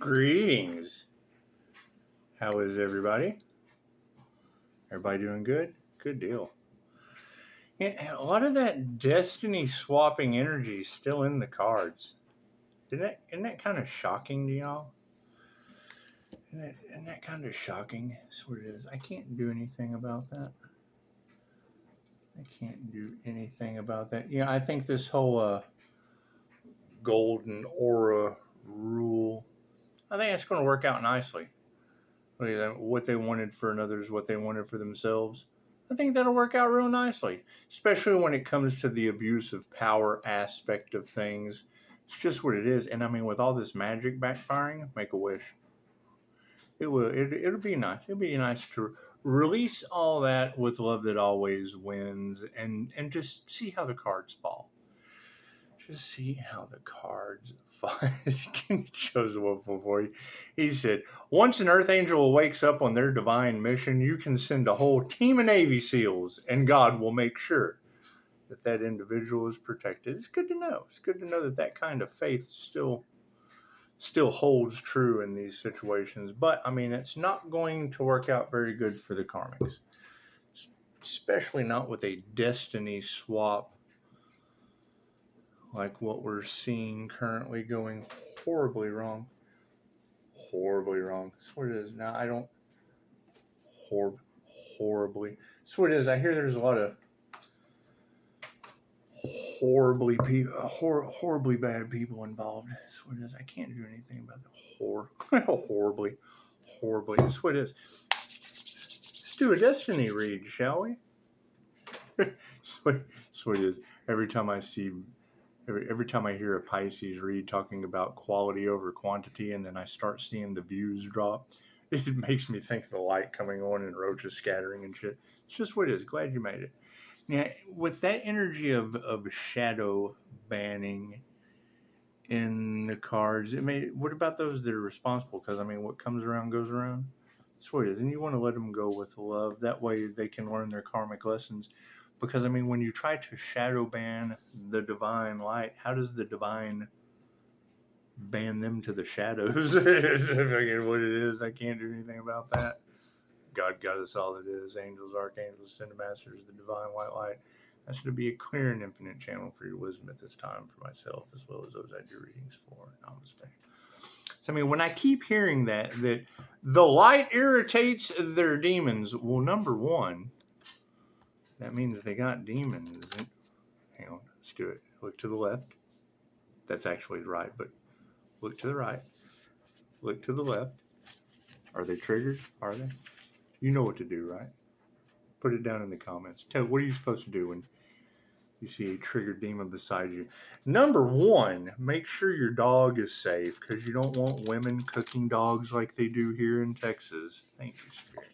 Greetings. How is everybody? Everybody doing good? Good deal. Yeah, a lot of that destiny swapping energy is still in the cards. Isn't that kind of shocking to y'all? Isn't that kind of shocking? That's what it is. I can't do anything about that. I can't do anything about that. Yeah, I think this whole golden aura rule, I think it's going to work out nicely. What they wanted for another is what they wanted for themselves. I think that'll work out real nicely, especially when it comes to the abuse of power aspect of things. It's just what it is. And I mean, with all this magic backfiring, make a wish. It'll be nice. It'll be nice to release all that with love that always wins, and just see how the cards fall. Just see how the cards fall. He chose one for you. He said, once an Earth Angel wakes up on their divine mission, you can send a whole team of Navy SEALs, and God will make sure that individual is protected. It's good to know. It's good to know that kind of faith still holds true in these situations. But, I mean, it's not going to work out very good for the karmics, especially not with a destiny swap like what we're seeing currently, going horribly wrong. Horribly wrong. That's what it is. Now, I don't... Horribly. That's what it is. I hear there's a lot of horribly bad people involved. That's what it is. I can't do anything about the horribly. That's what it is. Let's do a destiny read, shall we? That's what it is. Every time I hear a Pisces read talking about quality over quantity, and then I start seeing the views drop, it makes me think of the light coming on and roaches scattering and shit. It's just what it is. Glad you made it. Now, with that energy of shadow banning in the cards, what about those that are responsible? Because, I mean, what comes around goes around. That's what it is. And you want to let them go with love. That way they can learn their karmic lessons. Because, I mean, when you try to shadow ban the divine light, how does the divine ban them to the shadows? What it is, I can't do anything about that. God got us all it is. Angels, archangels, ascended masters, the divine white light. That's going to be a clear and infinite channel for your wisdom at this time for myself, as well as those I do readings for. Namaste. So, I mean, when I keep hearing that the light irritates their demons, well, number one, that means they got demons. Hang on, let's do it. Look to the left. That's actually right, but look to the right. Look to the left. Are they triggered? Are they? You know what to do, right? Put it down in the comments. What are you supposed to do when you see a triggered demon beside you? Number one, make sure your dog is safe, because you don't want women cooking dogs like they do here in Texas. Thank you, Spirit.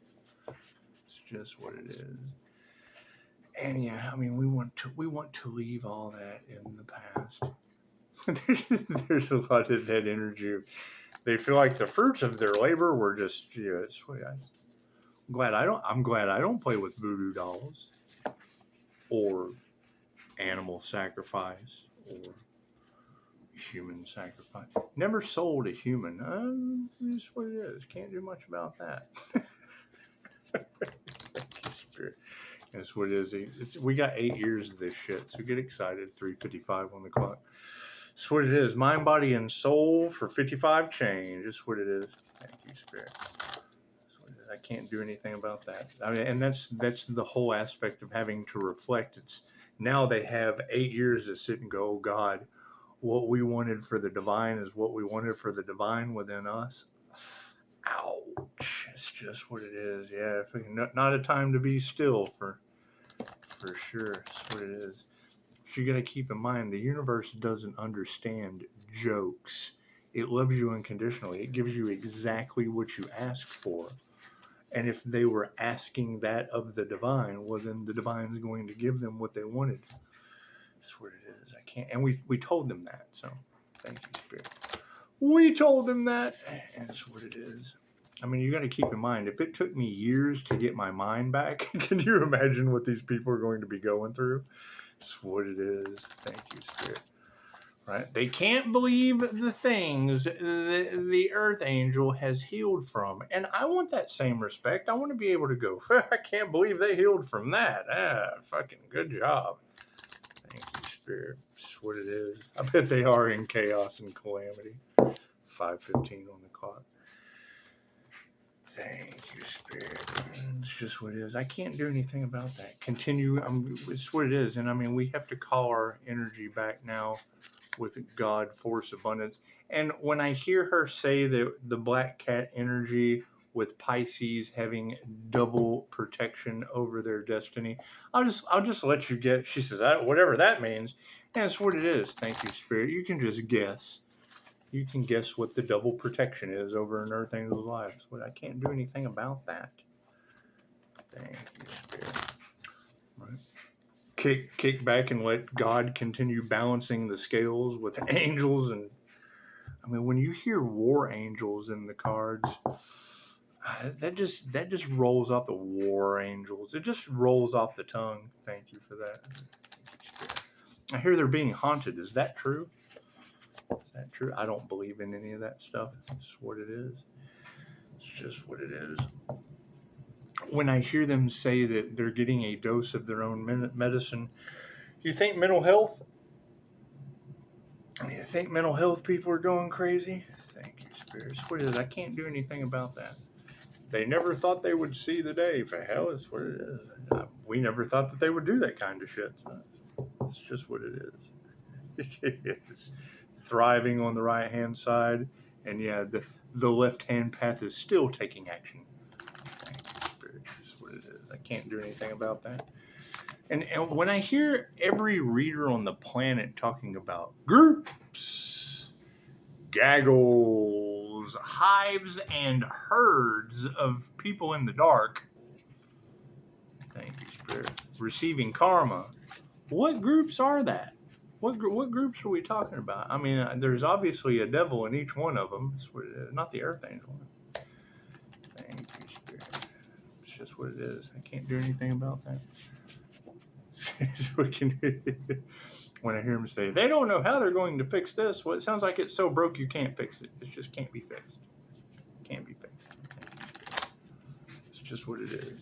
It's just what it is. And yeah, I mean, we want to leave all that in the past. There's a lot of that energy. They feel like the fruits of their labor were just, I'm glad I don't play with voodoo dolls or animal sacrifice or human sacrifice. Never sold a human. That's what it is. Can't do much about that. Spirit. That's what it is. We got 8 years of this shit, so get excited. 3:55 on the clock. That's what it is. Mind, body, and soul for 55 change. That's what it is. Thank you, Spirit. I can't do anything about that. I mean, and that's the whole aspect of having to reflect. It's now they have 8 years to sit and go, oh God, what we wanted for the divine is what we wanted for the divine within us. Ouch. It's just what it is. Yeah, not a time to be still for sure. That's what it is. But you got to keep in mind, the universe doesn't understand jokes. It loves you unconditionally. It gives you exactly what you ask for. And if they were asking that of the divine, well, then the divine's going to give them what they wanted. That's what it is. I can't. And we told them that. So thank you, Spirit. We told them that. And that's what it is. I mean, you got to keep in mind, if it took me years to get my mind back, can you imagine what these people are going to be going through? That's what it is. Thank you, Spirit. Right? They can't believe the things the Earth Angel has healed from. And I want that same respect. I want to be able to go, I can't believe they healed from that. Fucking good job. Thank you, Spirit. That's what it is. I bet they are in chaos and calamity. 5:15 on the clock. Thank you, Spirit. It's just what it is. I can't do anything about that. Continue. It's what it is. And I mean, we have to call our energy back now with God, force, abundance. And when I hear her say that the black cat energy with Pisces having double protection over their destiny, I'll just let you get. She says, whatever that means. And that's what it is. Thank you, Spirit. You can just guess. You can guess what the double protection is over an Earth Angel's lives. But I can't do anything about that. Thank you, Spirit. Right. Kick back and let God continue balancing the scales with angels. And I mean, when you hear war angels in the cards, that just rolls off the war angels. It just rolls off the tongue. Thank you for that. I hear they're being haunted. Is that true? Is that true? I don't believe in any of that stuff. It's what it is. It's just what it is. When I hear them say that they're getting a dose of their own medicine, you think mental health? You think mental health people are going crazy? Thank you, Spirit. What is it? I can't do anything about that. They never thought they would see the day. For hell, it's what it is. We never thought that they would do that kind of shit. So it's just what it is. It's thriving on the right-hand side. And yeah, the left-hand path is still taking action. Thank you, Spirit. It's what it is. I can't do anything about that. And when I hear every reader on the planet talking about groups, gaggles, hives, and herds of people in the dark, thank you, Spirit, receiving karma, what groups are that? What groups are we talking about? I mean, there's obviously a devil in each one of them. It's what it is. Not the Earth Angel. Thank you, Spirit. It's just what it is. I can't do anything about that. When I hear them say, they don't know how they're going to fix this. Well, it sounds like it's so broke you can't fix it. It just can't be fixed. Can't be fixed. It's just what it is.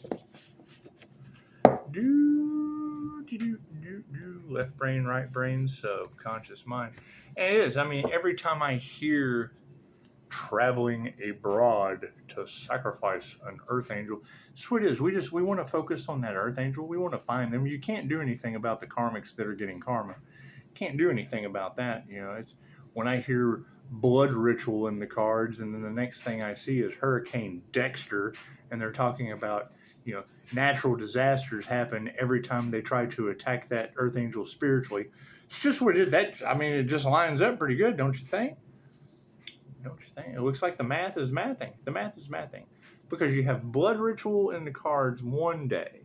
Left brain, right brain, subconscious mind. And it is. I mean, every time I hear traveling abroad to sacrifice an Earth Angel, that's what it is. We want to focus on that Earth Angel. We want to find them. You can't do anything about the karmics that are getting karma. Can't do anything about that. You know, it's when I hear blood ritual in the cards, and then the next thing I see is Hurricane Dexter, and they're talking about, you know, natural disasters happen every time they try to attack that Earth Angel spiritually. It's just what it is. That, I mean, it just lines up pretty good, don't you think? Don't you think? It looks like the math is mathing. The math is mathing. Because you have blood ritual in the cards one day,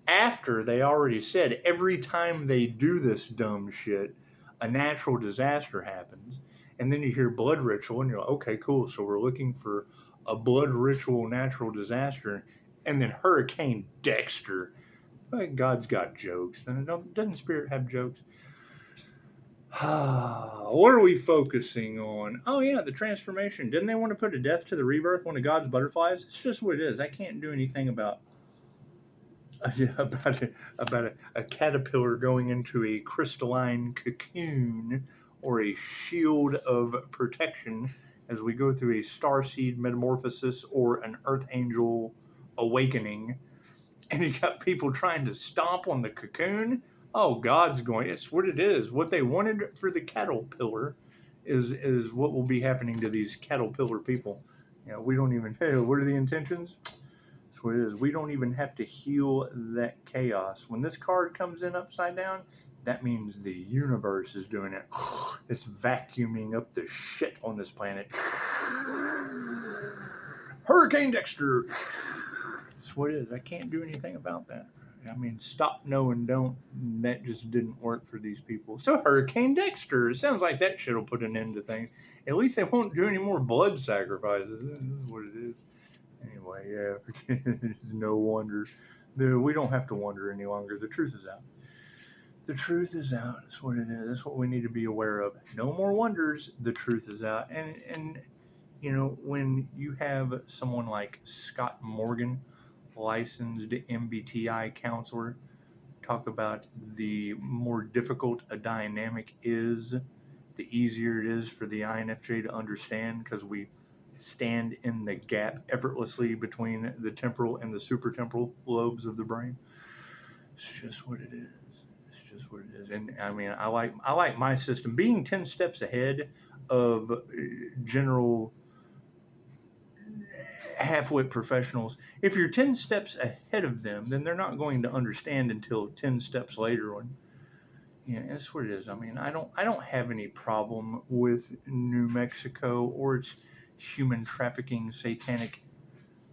after they already said every time they do this dumb shit, a natural disaster happens. And then you hear blood ritual, and you're like, okay, cool. So we're looking for a blood ritual natural disaster. And then Hurricane Dexter. Well, God's got jokes. Doesn't Spirit have jokes? What are we focusing on? Oh, yeah, the transformation. Didn't they want to put a death to the rebirth, one of God's butterflies? It's just what it is. I can't do anything about a caterpillar going into a crystalline cocoon or a shield of protection as we go through a starseed metamorphosis or an Earth Angel awakening. And you got people trying to stomp on the cocoon. Oh, God's going. It's what it is. What they wanted for the caterpillar is what will be happening to these caterpillar people. You know, we don't even. Hey, what are the intentions? That's what it is. We don't even have to heal that chaos. When this card comes in upside down, that means the universe is doing it. It's vacuuming up the shit on this planet. Hurricane Dexter. That's what it is. I can't do anything about that. I mean, stop, no, and don't. That just didn't work for these people. So Hurricane Dexter. It sounds like that shit will put an end to things. At least they won't do any more blood sacrifices. This is what it is. Anyway, yeah, no wonder. We don't have to wonder any longer. The truth is out. The truth is out. That's what it is. That's what we need to be aware of. No more wonders. The truth is out. And you know, when you have someone like Scott Morgan, licensed MBTI counselor, talk about the more difficult a dynamic is, the easier it is for the INFJ to understand, because we stand in the gap effortlessly between the temporal and the supratemporal lobes of the brain. It's just what it is. It's just what it is. And I mean, I like my system being 10 steps ahead of general half-wit professionals. If you're 10 steps ahead of them, then they're not going to understand until 10 steps later. When, yeah, that's what it is. I mean, I don't have any problem with New Mexico or its human trafficking satanic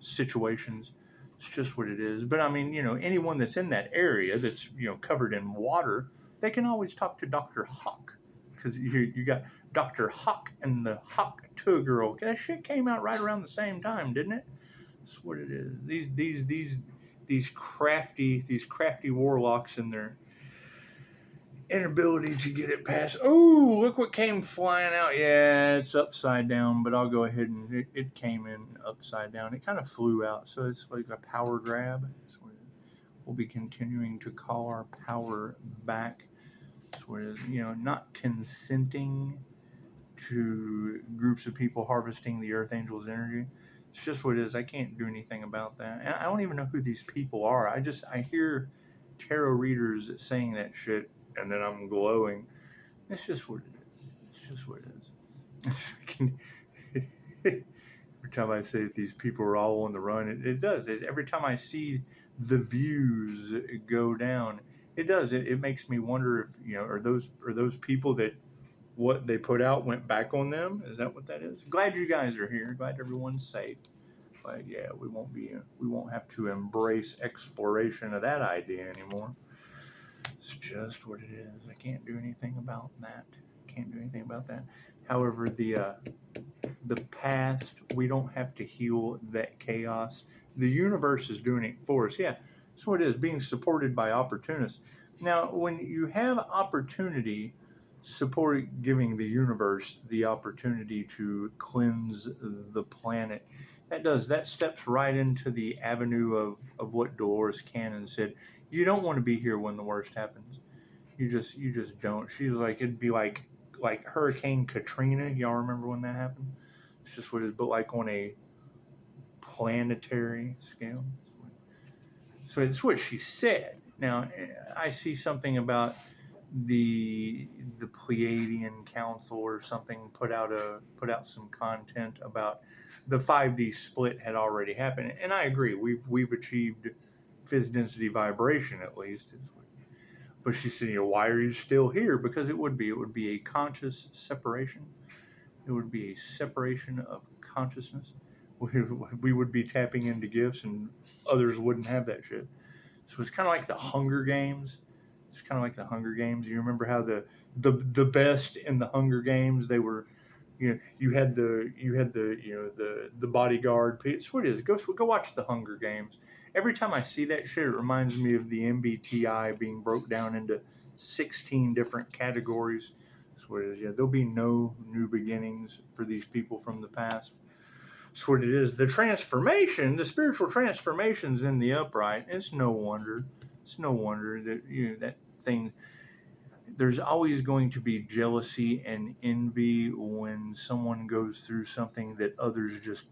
situations. It's just what it is. But I mean, you know, anyone that's in that area that's, you know, covered in water, they can always talk to Dr. Hawk, because you got Dr. Hawk and the Hawk 2 girl. That shit came out right around the same time, didn't it? That's what it is. These crafty warlocks and their inability to get it past. Oh, look what came flying out. Yeah, it's upside down, but I'll go ahead and it came in upside down. It kind of flew out, so it's like a power grab. So we'll be continuing to call our power back. So it is, you know, not consenting to groups of people harvesting the Earth Angel's energy. It's just what it is. I can't do anything about that. And I don't even know who these people are. I hear tarot readers saying that shit, and then I'm glowing. It's just what it is. It's just what it is. Every time I say that these people are all on the run, it does. Every time I see the views go down, it does. It makes me wonder if, you know, are those people that what they put out went back on them? Is that what that is? Glad you guys are here. Glad everyone's safe. But yeah, we won't have to embrace exploration of that idea anymore. It's just what it is. I can't do anything about that. Can't do anything about that. However, the past, we don't have to heal that chaos. The universe is doing it for us. Yeah, that's what it is. Being supported by opportunists. Now, when you have opportunity, support giving the universe the opportunity to cleanse the planet. That steps right into the avenue of what Dolores Cannon said. You don't want to be here when the worst happens. You just don't. She's like, it'd be like Hurricane Katrina. Y'all remember when that happened? It's just what it is, but like on a planetary scale. So it's what she said. Now, I see something about the Pleiadian Council or something put out some content about the 5D split had already happened, and I agree. We've achieved fifth density vibration at least. But she said, you know, why are you still here? Because it would be a conscious separation. It would be a separation of consciousness. We would be tapping into gifts, and others wouldn't have that shit. So it's kind of like the Hunger Games. It's kind of like the Hunger Games. You remember how the best in the Hunger Games, they were, you know, you had the you know the bodyguard. It's what it is. Go watch the Hunger Games. Every time I see that shit, it reminds me of the MBTI being broke down into 16 different categories. That's what it is. Yeah, there'll be no new beginnings for these people from the past. That's what it is. The transformation, the spiritual transformations in the upright. It's no wonder. It's no wonder that, you know, that thing. There's always going to be jealousy and envy when someone goes through something that others just,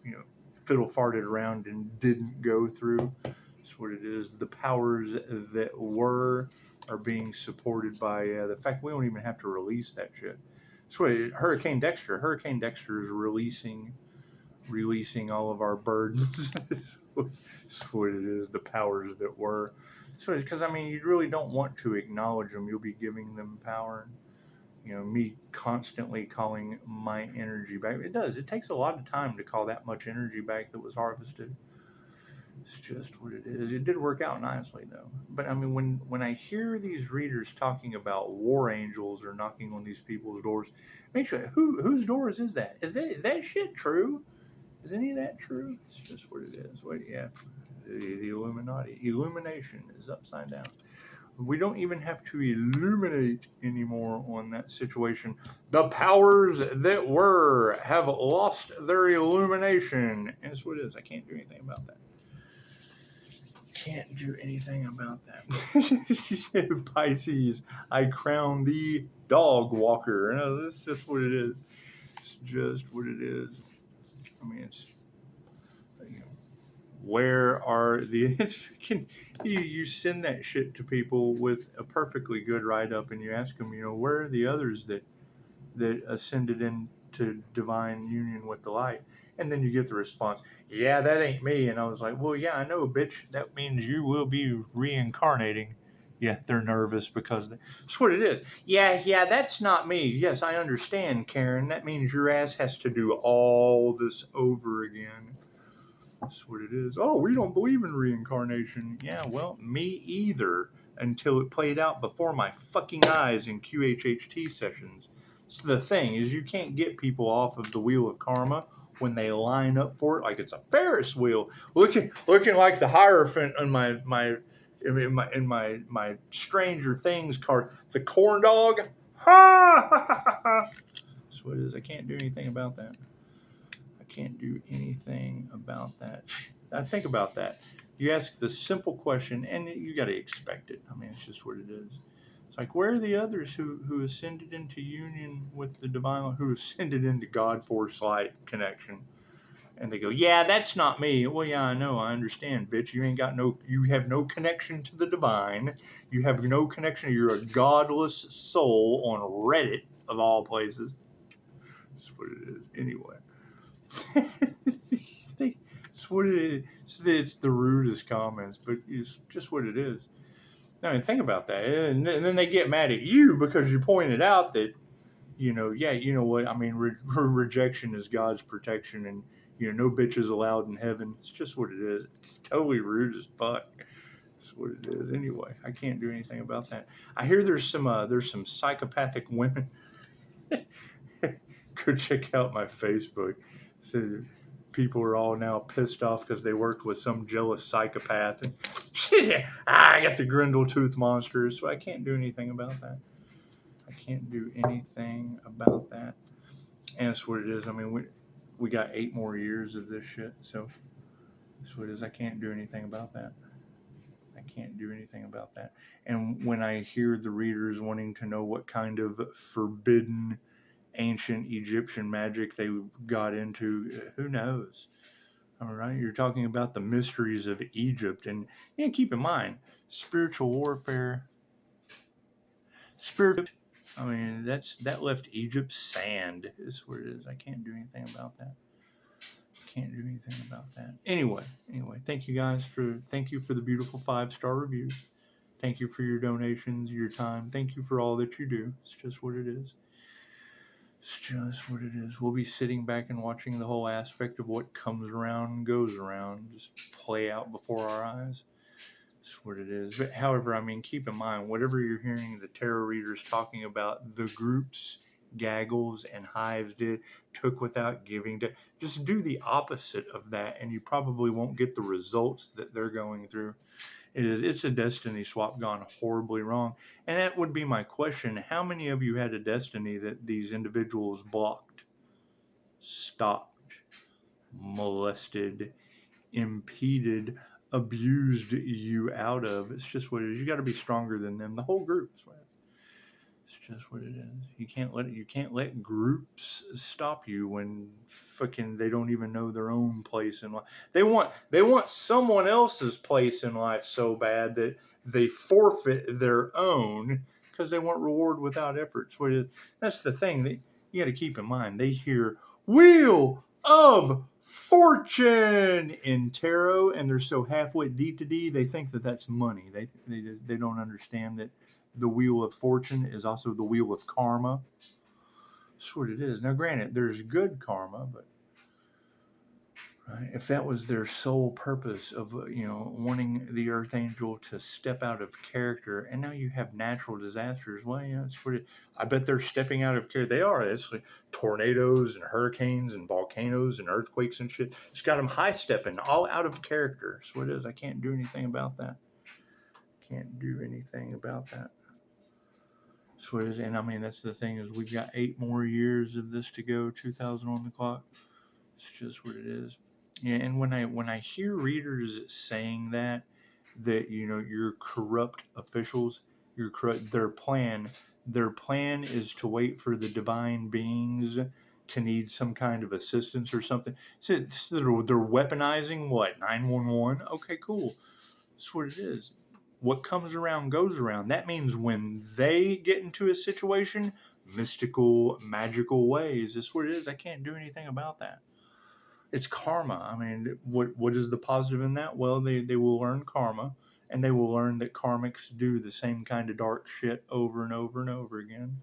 you know, fiddle farted around and didn't go through. That's what it is. The powers that were are being supported by the fact we don't even have to release that shit. So Hurricane Dexter is releasing all of our burdens. That's what it is. The powers that were. So it's because, I mean, you really don't want to acknowledge them. You'll be giving them power. You know, me constantly calling my energy back. It does. It takes a lot of time to call that much energy back that was harvested. It's just what it is. It did work out nicely, though. But, I mean, when I hear these readers talking about war angels or knocking on these people's doors, make sure, whose doors is that? Is that shit true? Is any of that true? It's just what it is. Wait, yeah. The Illuminati. Illumination is upside down. We don't even have to illuminate anymore on that situation. The powers that were have lost their illumination. And that's what it is. I can't do anything about that. Can't do anything about that. She said, Pisces, I crown thee dog walker. No, that's just what it is. It's just what it is. I mean, it's, you know, where are the, it's freaking, you send that shit to people with a perfectly good write-up and you ask them, you know, where are the others that ascended into divine union with the light? And then you get the response, yeah, that ain't me. And I was like, well, yeah, I know, bitch. That means you will be reincarnating. Yeah, they're nervous because that's what it is. Yeah, that's not me. Yes, I understand, Karen. That means your ass has to do all this over again. That's what it is. Oh, we don't believe in reincarnation. Yeah, well, me either, until it played out before my fucking eyes in QHHT sessions. So the thing is, you can't get people off of the wheel of karma when they line up for it like it's a Ferris wheel, looking like the Hierophant on my Stranger Things card, the corn dog. Ha! That's what it is. I can't do anything about that. Can't do anything about that. I think about that. You ask the simple question, and you got to expect it. I mean, it's just what it is. It's like, where are the others who ascended into union with the divine, who ascended into God Force Light connection? And they go, yeah, that's not me. Well, yeah, I know, I understand, bitch. You have no connection to the divine. You have no connection. You're a godless soul on Reddit of all places. That's what it is. Anyway. It's what it is. It's the rudest comments, but it's just what it is. I mean, think about that. And then they get mad at you because you pointed out that, you know, yeah, you know what? I mean, rejection is God's protection, and, you know, no bitches allowed in heaven. It's just what it is. It's totally rude as fuck. That's what it is. Anyway, I can't do anything about that. I hear there's some psychopathic women. Go check out my Facebook. So people are all now pissed off because they worked with some jealous psychopath. And I got the Grindle Tooth monsters, so I can't do anything about that. I can't do anything about that. And that's what it is. I mean, we got 8 more years of this shit, so that's what it is. I can't do anything about that. I can't do anything about that. And when I hear the readers wanting to know what kind of forbidden ancient Egyptian magic they got into, who knows? All right, you're talking about the mysteries of Egypt, and keep in mind, spiritual warfare. I mean, that left Egypt sand. Is what it is. I can't do anything about that. Can't do anything about that. Anyway, thank you guys thank you for the beautiful 5-star reviews. Thank you for your donations, your time. Thank you for all that you do. It's just what it is. It's just what it is. We'll be sitting back and watching the whole aspect of what comes around and goes around just play out before our eyes. That's what it is. But however, I mean, keep in mind, whatever you're hearing the tarot readers talking about, the groups, Gaggles, and Hives took without giving, just do the opposite of that, and you probably won't get the results that they're going through. It's a destiny swap gone horribly wrong. And that would be my question. How many of you had a destiny that these individuals blocked, stopped, molested, impeded, abused you out of? It's just what it is. You got to be stronger than them. The whole group. It's just what it is. You can't let groups stop you when fucking they don't even know their own place in life. They want someone else's place in life so bad that they forfeit their own because they want reward without effort. That's the thing that you got to keep in mind. They hear Wheel of Fortune in tarot, and they're so half-wit D, they think that that's money. They don't understand that the Wheel of Fortune is also the Wheel of Karma. That's what it is. Now, granted, there's good karma, but if that was their sole purpose of, wanting the Earth Angel to step out of character, and now you have natural disasters, well, I bet they're stepping out of character. They are. It's like tornadoes and hurricanes and volcanoes and earthquakes and shit. It's got them high-stepping, all out of character. That's what it is. I can't do anything about that. can't do anything about that. So it is, and I mean, that's the thing, is we've got 8 more years of this to go, 2000 on the clock. It's just what it is. Yeah, and when I hear readers saying that you're corrupt officials, you're corrupt, their plan is to wait for the divine beings to need some kind of assistance or something. So they're weaponizing what, 911? Okay, cool. That's what it is. What comes around goes around. That means when they get into a situation, mystical, magical ways. That's what it is. I can't do anything about that. It's karma. I mean, what is the positive in that? Well, they will learn karma, and they will learn that karmics do the same kind of dark shit over and over and over again.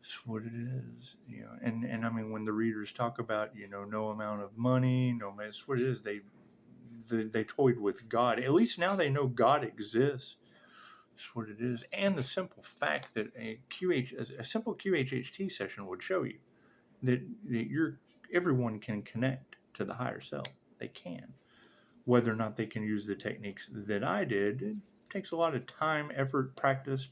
That's what it is. And I mean, when the readers talk about, no amount of money, that's what it is. They toyed with God. At least now they know God exists. That's what it is. And the simple fact that a simple QHHT session would show you that everyone can connect to the higher self. They can. Whether or not they can use the techniques that I did, it takes a lot of time, effort, practice.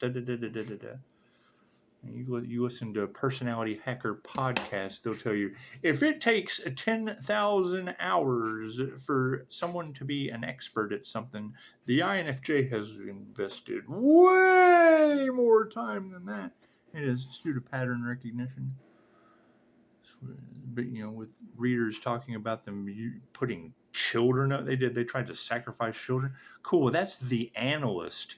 You listen to a Personality Hacker podcast, they'll tell you, if it takes 10,000 hours for someone to be an expert at something, the INFJ has invested way more time than that. It is due to pattern recognition. But, with readers talking about them putting children up, they tried to sacrifice children. Cool, that's the analyst.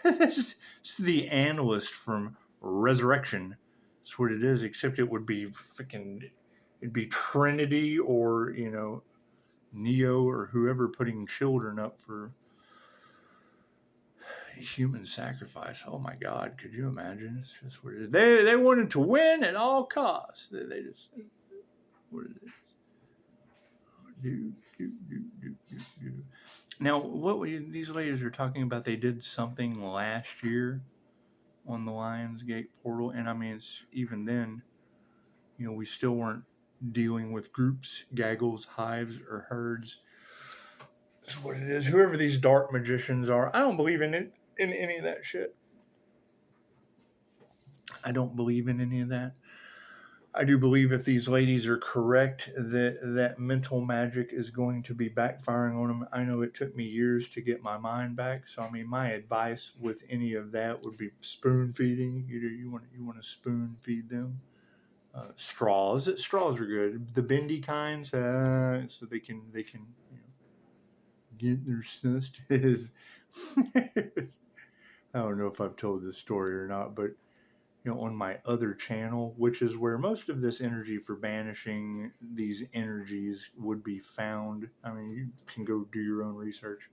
That's the analyst from Resurrection. That's what it is, except it would be it'd be Trinity or, Neo or whoever putting children up for human sacrifice. Oh my God, could you imagine? It's just what it is. They wanted to win at all costs. They just, what it is. Now, these ladies are talking about, they did something last year on the Lionsgate portal, and I mean, it's even then, we still weren't dealing with groups, gaggles, hives, or herds. That's what it is. Whoever these dark magicians are, I don't believe in any of that shit. I don't believe in any of that. I do believe if these ladies are correct, that mental magic is going to be backfiring on them. I know it took me years to get my mind back. So, I mean, my advice with any of that would be spoon feeding. You want to spoon feed them. Straws are good. The bendy kinds, so they can get their sustenance. I don't know if I've told this story or not, but on my other channel, which is where most of this energy for banishing these energies would be found. I mean, you can go do your own research.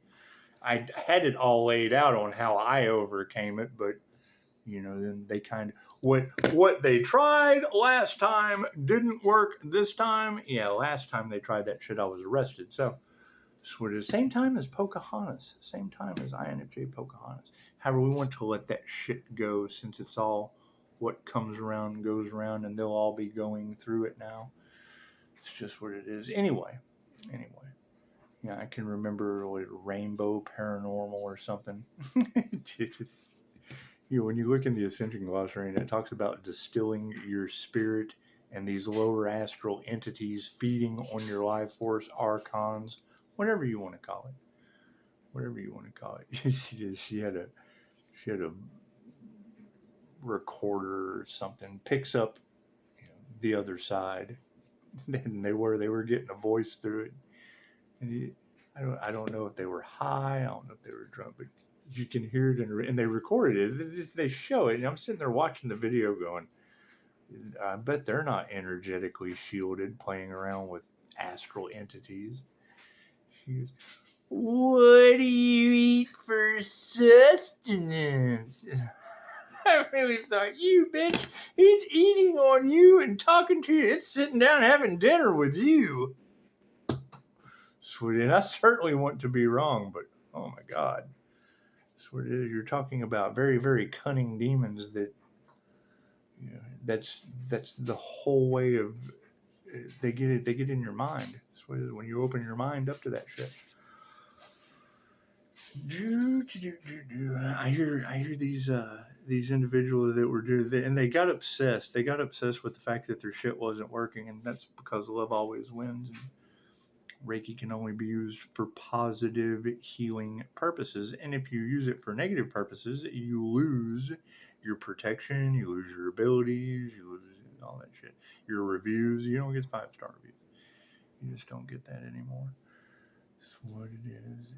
I had it all laid out on how I overcame it, but then they kind of what they tried last time didn't work this time. Yeah, last time they tried that shit, I was arrested. So it is same time as Pocahontas, same time as INFJ Pocahontas. However, we want to let that shit go, since it's all what comes around goes around, and they'll all be going through it now. It's just what it is. Anyway. Yeah, I can remember Rainbow Paranormal or something. When you look in the Ascension Glossary, and it talks about distilling your spirit and these lower astral entities feeding on your life force, archons, whatever you want to call it. She had a recorder or something, picks up the other side, and they were getting a voice through it. And I don't know if they were high, I don't know if they were drunk, but you can hear it, and they recorded it. They show it, and I'm sitting there watching the video going, I bet they're not energetically shielded playing around with astral entities. She goes, what do you eat for sustenance? I really thought, you bitch, he's eating on you and talking to you. It's sitting down having dinner with you. Sweet, and I certainly want to be wrong, but oh my God. That's what it is. You're talking about very, very cunning demons that, that's the whole way of, they get in your mind. That's what it is, when you open your mind up to that shit. I hear these individuals that were doing, and they got obsessed. They got obsessed with the fact that their shit wasn't working, and that's because love always wins. And Reiki can only be used for positive healing purposes, and if you use it for negative purposes, you lose your protection, you lose your abilities, you lose all that shit. Your reviews, you don't get 5-star reviews. You just don't get that anymore. That's what it is.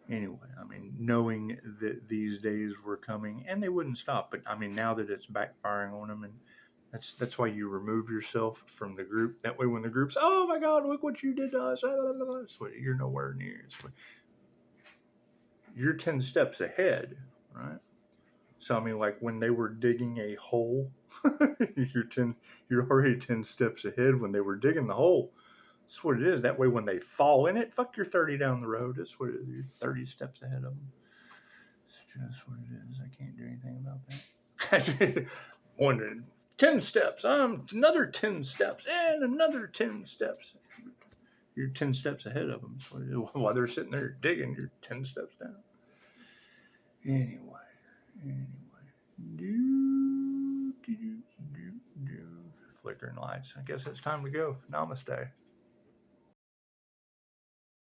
Anyway, I mean, knowing that these days were coming and they wouldn't stop, but I mean, now that it's backfiring on them, and that's why you remove yourself from the group. That way, when the group's, oh my God, look what you did to us, you're nowhere near. You're 10 steps ahead, right? So I mean, like when they were digging a hole, you're already 10 steps ahead when they were digging the hole. That's what it is. That way, when they fall in it, fuck, you're 30 down the road. That's what it is. You're 30 steps ahead of them. It's just what it is. I can't do anything about that. Wondering, 10 steps. Another 10 steps and another 10 steps. You're 10 steps ahead of them. So while they're sitting there digging, you're 10 steps down. Anyway. Flickering lights. I guess it's time to go. Namaste.